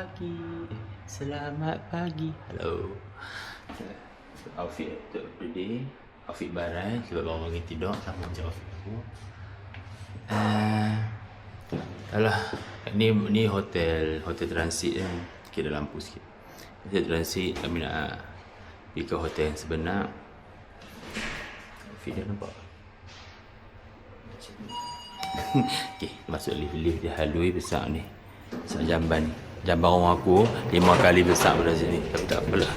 pagi. Selamat pagi. Hello. Outfit untuk today. Outfit barat sebab baru bangun tidur. Sama macam outfit aku. Alah, ni hotel transit kan. Sikit ada lampu sikit. Hotel transit, kami nak pergi ke hotel yang sebenar. Outfit dia nampak. Okay, masuk lift dia halui besar ni. Besar jamban ni. Jamban rumah aku 5 kali besar pada sini. Tapi tak apalah.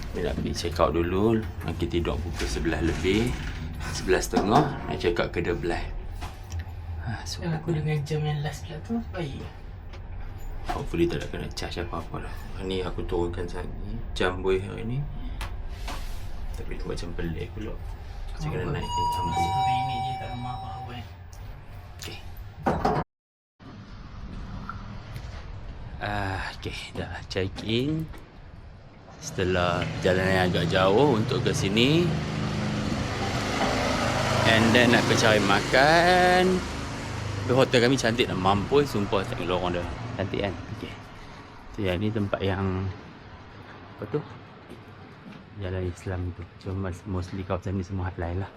Kita nak pergi check out dulu. Nanti tidur pukul 11 lebih, 11.30. Nak check out ke 12. So, aku dengan jam yang last pula tu baik. Hopefully tak ada kena charge apa-apa dah. Ni aku turunkan jam boy hari ni. Tapi tu macam pelik pula. Saya kena naikkan jam boy. Sampai ini je tak ada apa-apa kan. Okay. Okay, dah check in. Setelah perjalanan yang agak jauh untuk ke sini. And then nak pergi cari makan. Tapi hotel kami cantik dan mampu. Sumpah tak kena orang dah. Cantik kan? Okay. So yang ni tempat yang apa tu? Jalan Islam tu. Cuma mostly kawasan ni semua halal lah.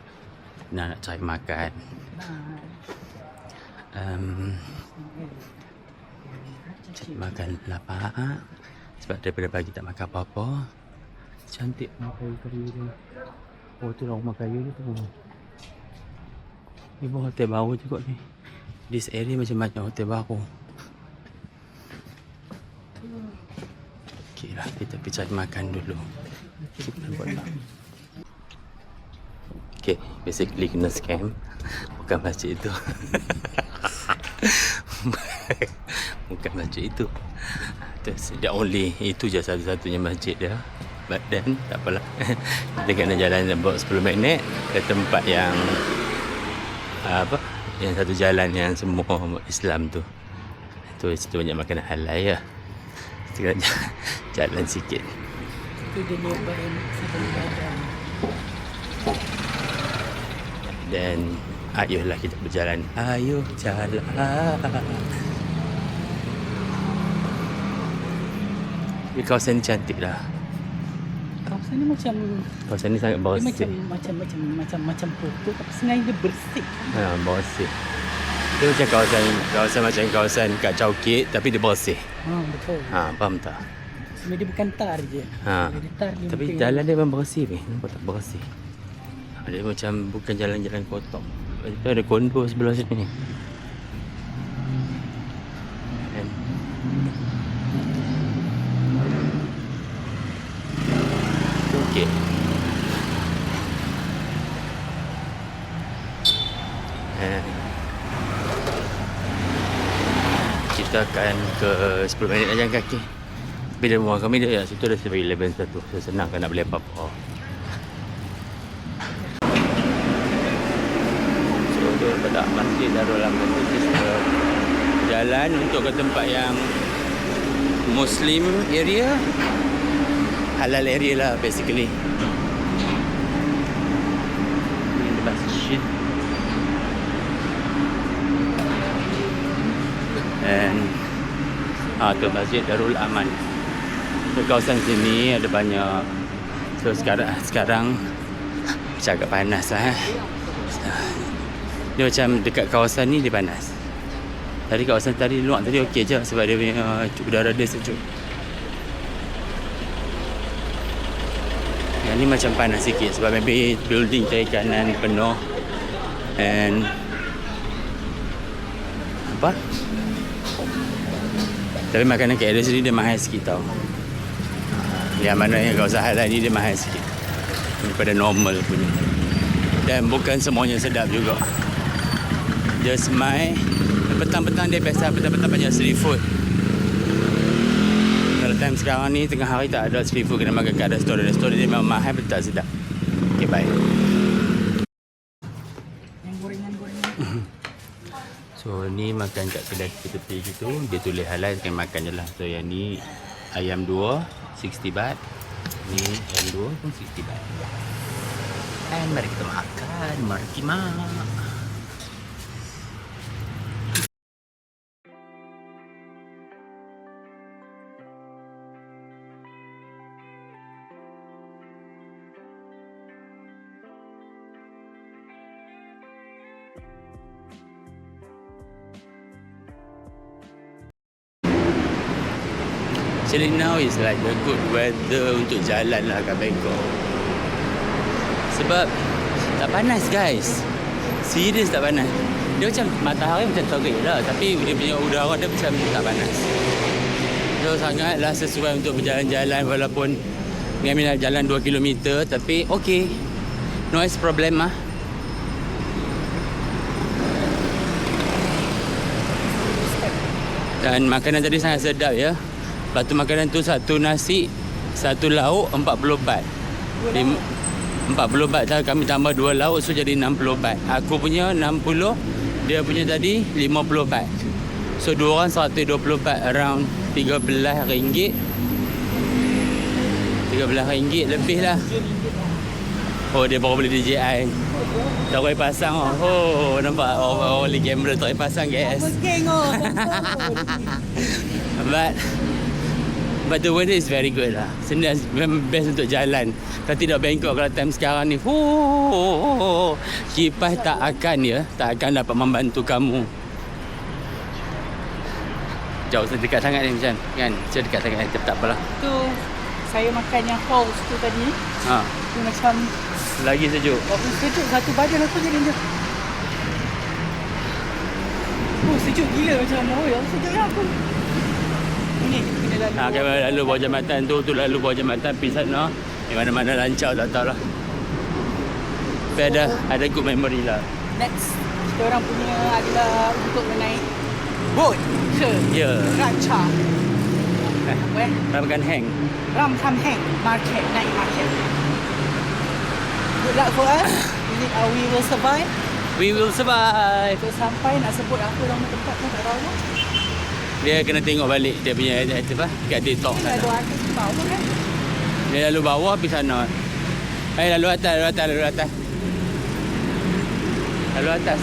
Nak cari makan. Cari makan lapar. Sebab daripada pagi tak makan apa-apa. Cantik rumah kayu-kayu dia. Oh tu lah rumah kayu dia tu. Ni pun hotel baru juga ni. This area macam hotel baru. Okay lah, kita pergi cari makan dulu. Okay, basically kena scam. Bukan masjid itu. Bukan masjid itu. The only, itu je satu-satunya masjid dia. But then, tak apalah. Kita kena jalan about 10 minit ke tempat yang yang satu jalan yang semua Islam tu. Tu situ banyak makanan halal ya. Kita kena jalan sikit. Itu dia nearby sebelum badan. Dan ayolah kita berjalan. Ayo jalan. Di kawasan ni cantik lah. Kawasan ni macam Kawasan ni sangat bersih. macam pokok tapi sebenarnya dia bersih. Bersih. Dia macam kawasan macam kawasan kat Chowkit tapi dia bersih. Betul. Faham tak? Sebenarnya dia bukan tar je. Dia tar dia Tapi mungkin jalan dia memang bersih ni. Nampak tak bersih? Dia macam bukan jalan-jalan kotor. Itu ada kondo sebelah sini. Okey. Kita akan ke 10 minit nak jalan kaki. Tapi dari rumah kami dia situ ada 7-Eleven satu. So senang kan nak beli apa-apa. So tu pada masjid Darul Aman tu jalan untuk ke tempat yang Muslim area. Halal area lah basically. Ini masjid. And tu masjid Darul Aman. So kawasan sini ada banyak. So sekarang macam agak panas lah. Dia macam dekat kawasan ni dia panas. Tadi kawasan tadi luar tadi okey je sebab dia punya udara dia sejuk. Yang ni macam panas sikit sebab maybe building kiri kanan penuh. And apa? Tapi makanan KL sini dia mahal sikit tau. Yang mana yang kawasan halal ni dia mahal sikit daripada normal punya. Dan bukan semuanya sedap juga. Just my petang-petang dia biasa petang-petang banyak street food. Kalau time sekarang ni tengah hari tak ada street food, kena makan kat restoran. Restoran dia memang mahal tapi tak sedap. Okay, bye. Yang gorengan-gorengan. So ni makan kat kedai tepi gitu. Dia tulis halal, kita makan je lah. So yang ni ayam 2 60 baht. Ni ayam 2 pun 60 baht. And mari kita makan. Mari kita makan. Actually now is like the good weather untuk jalan lah kat Bangkok. Sebab tak panas guys. Serius tak panas. Dia macam matahari macam terik lah, tapi dia punya udara dia macam tak panas. So sangatlah sesuai untuk berjalan-jalan, walaupun kami nak jalan 2 km, tapi okay, noise problem lah. Dan makanan tadi sangat sedap ya. Lepas tu makanan tu satu nasi, satu lauk 40 baht. 40 baht lah, kami tambah 2 lauk, so jadi 60 baht. Aku punya 60, dia punya tadi 50 baht. So dua orang 120 baht, around 13 ringgit. 13 ringgit lebih lah. Oh, dia baru beli DJI. Tak boleh pasang oh. Oh, nampak orang beli kamera tak boleh pasang guys. But the weather is very good lah. Sebenarnya best untuk jalan. Kalau tidak Bangkok, kalau time sekarang ni, kipas tak akan dapat membantu kamu. Jauh sedekat sangat ni macam kan? Sedekat sangat ni, tak apalah. Tu saya makan yang house tu tadi. Ha. Tu macam Lagi sejuk. sejuk, satu badan aku jadi macam sejuk gila macam sejuknya aku. Ini kena lalu. Kalau lalu bawah jambatan tu lalu bawah jambatan pergi sana. Di mana-mana lancar tak tahu lah. Tapi ada good memory lah. Next kita orang punya adalah untuk menaik boat ke Raja. Ramkan hang. Ram Kam Heng market, night market. Good luck for us. We will survive. We will survive. Kita sampai nak sebut apa nama tempat pun tak tahu lah. Dia kena tengok balik dia punya apa kat TikTok Ada sana. artis di bawah kan? Dia lalu bawah pergi sana. Lalu atas. Dia lalu atas.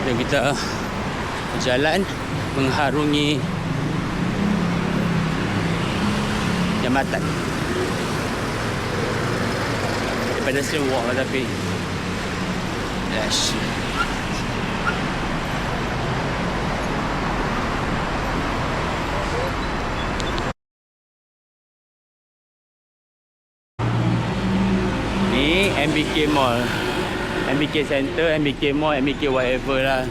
Dan kita berjalan mengharungi jambatan. Pedestrian walk lah tapi dash. Ni MBK Mall, MBK Center, MBK Mall, MBK whatever lah.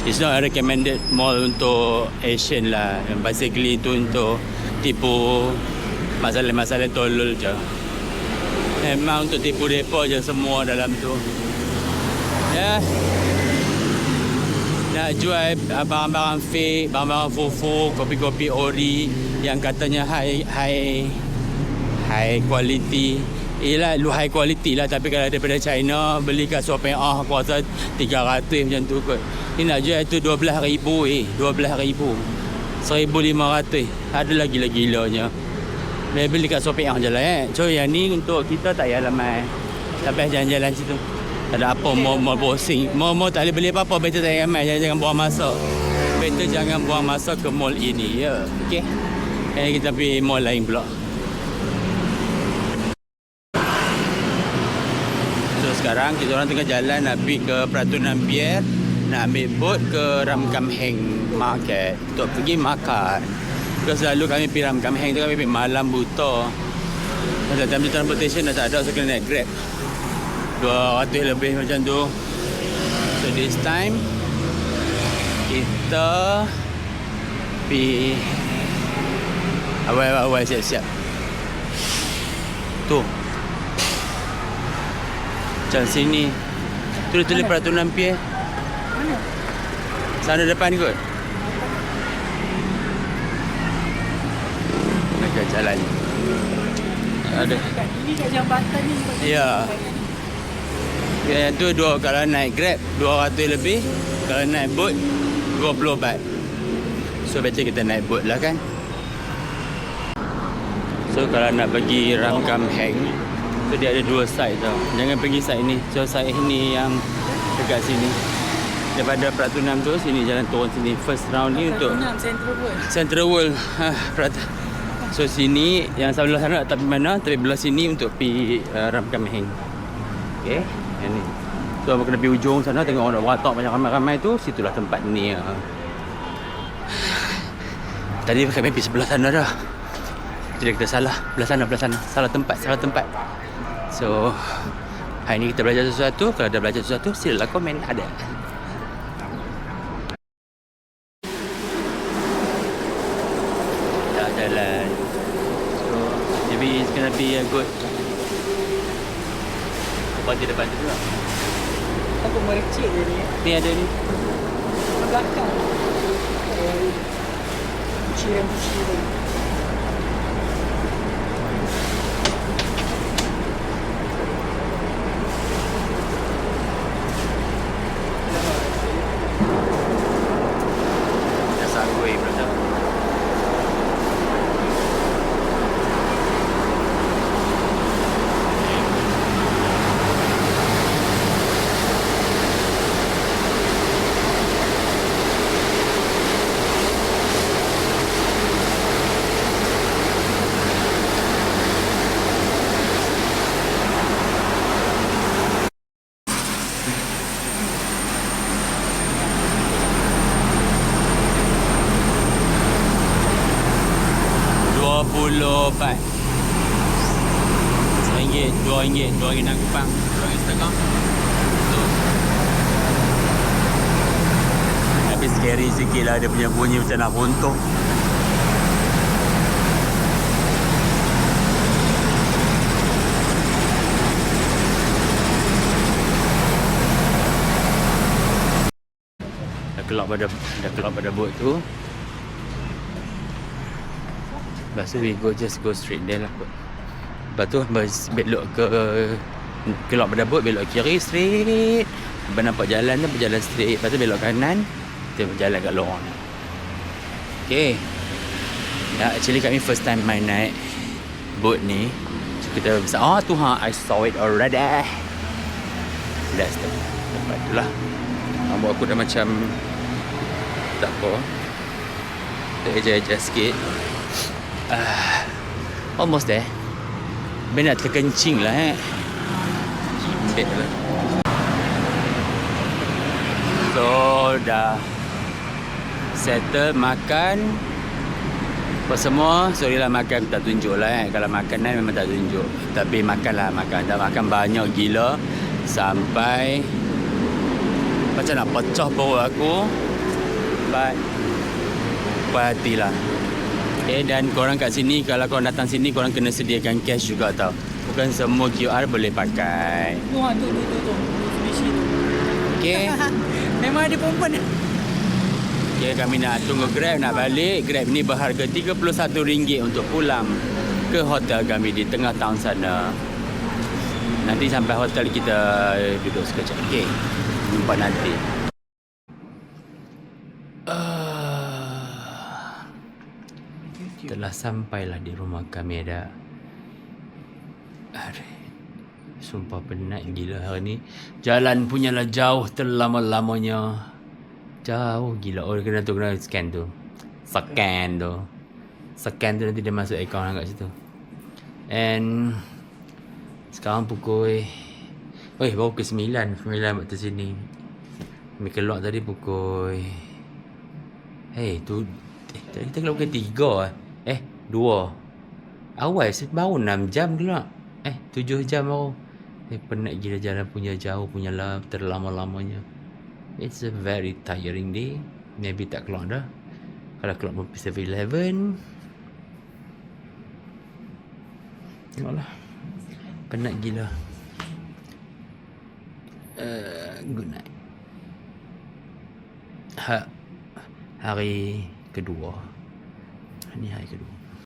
It's not a recommended mall untuk Asian lah. Basically itu untuk tipu masalah-masalah tolol je. Memang untuk tipu depa je semua dalam tu. Ya. Nak jual barang-barang fake, barang-barang fufu, kopi-kopi ori yang katanya high quality. Ialah lu high quality lah, tapi kalau daripada China beli kat Shopee aku rasa 300 macam tu kot. Ni nak jual tu 12,000 12,000. 1,500. Ada lagi gilanya. Dia beli kat Shopee je lah So yang ni untuk kita tak payah lamai. Sampai jalan-jalan situ. Tak ada apa, mau bossing. Mau tak boleh beli apa-apa, better tak payah ramai. Jangan buang masa. Better jangan buang masa ke mall ini ya. Okey. Kita pergi mall lain pula. Sekarang kita orang tengah jalan nak pergi ke Peratunan Pier, nak ambil boat ke Ram Kam Heng Market untuk pergi makan. Because selalu kami pergi Ram Kam Heng tu kami pergi malam buta. Masa time transportation dah tak ada, so kena naik Grab 200 lebih macam tu. So this time kita pergi awal siap-siap tu. Macam sini. Tulis Peratunan Pier. Mana? Sana depan kot. Dekat jalan. Ada. Ini kat jambatan ni. Ya. Yang tu kalau naik Grab 200 lebih. Kalau naik boat 20 baht. So better kita naik boat lah kan. So kalau nak pergi Ram Kam Heng, so dia ada dua side tau. Jangan pergi side ni. So side ni yang dekat sini. Daripada Peratunan tu sini jalan turun sini. First round ni untuk Central World. So sini yang sebelah sana tapi mana? Tapi belah sini untuk pergi Ram Kam Heng. Okey, yang ni. So kena pergi ujung sana tengok orang watak macam ramai-ramai tu, situlah tempat ni. Tadi kami pergi sebelah sana dah. Jadi kita salah. Belah sana. Salah tempat. So, hari ni kita belajar sesuatu. Kalau dah belajar sesuatu, silalah komen. Ada. Dah jalan. So, maybe it's gonna be a good. Apa di depan tu juga? Aku merecik dia ni. Ni ada ni. Belakang. Kucing. Dah sanggup berada. RM24 RM1 RM2 nak kupang RM2.5 tu. Tapi scary sikit lah dia punya bunyi macam nak runtuh. Dah keluar pada boat tu. Lepas tu we just go straight there lah. Lepas tu belok ke keluar pada boat, belok kiri straight. Lepas nampak jalan tu berjalan straight. Lepas tu belok kanan, kita berjalan kat luar ni. Okay. Actually kami first time main naik boat ni. So kita bisa, tu I saw it already. That's the tempat tu lah. Rambut aku dah macam tak apa. Kita eja-eja sikit. Almost there. Ben nak terkencing lah Jimbet lah. So dah settle makan apa semua. Sorry lah makan tak tunjuk lah Kalau makanan memang tak tunjuk. Tapi makan. Dah makan banyak gila. Sampai macam nak pecah perut aku. But puas hati lah. Okay, dan korang kat sini, kalau korang datang sini, korang kena sediakan cash juga tau. Bukan semua QR boleh pakai. Tu. Mitsubishi tu. Okay. Memang ada perempuan. Okay, kami nak tunggu Grab nak balik. Grab ni berharga RM31 untuk pulang ke hotel kami di tengah town sana. Nanti sampai hotel kita duduk sekejap. Okay, jumpa nanti. Telah sampailah di rumah kami dah. Sumpah penat gila hari ni. Jalan punyalah jauh terlama-lamanya. Jauh gila. Oh kena scan tu. Scan tu nanti dia masuk akaun kat situ. And sekarang pukul baru pukul 9 waktu sini. Kami keluar tadi pukul tadi kita keluar pukul 3 2 awal baru 6 jam keluar 7 jam baru. Penat gila jalan punya jauh punya lah terlama-lamanya. It's a very tiring day. Maybe tak keluar dah. Kalau keluar pun 7-Eleven. Tengoklah. Penat gila. Good night. Hari kedua. Ini hari kedua.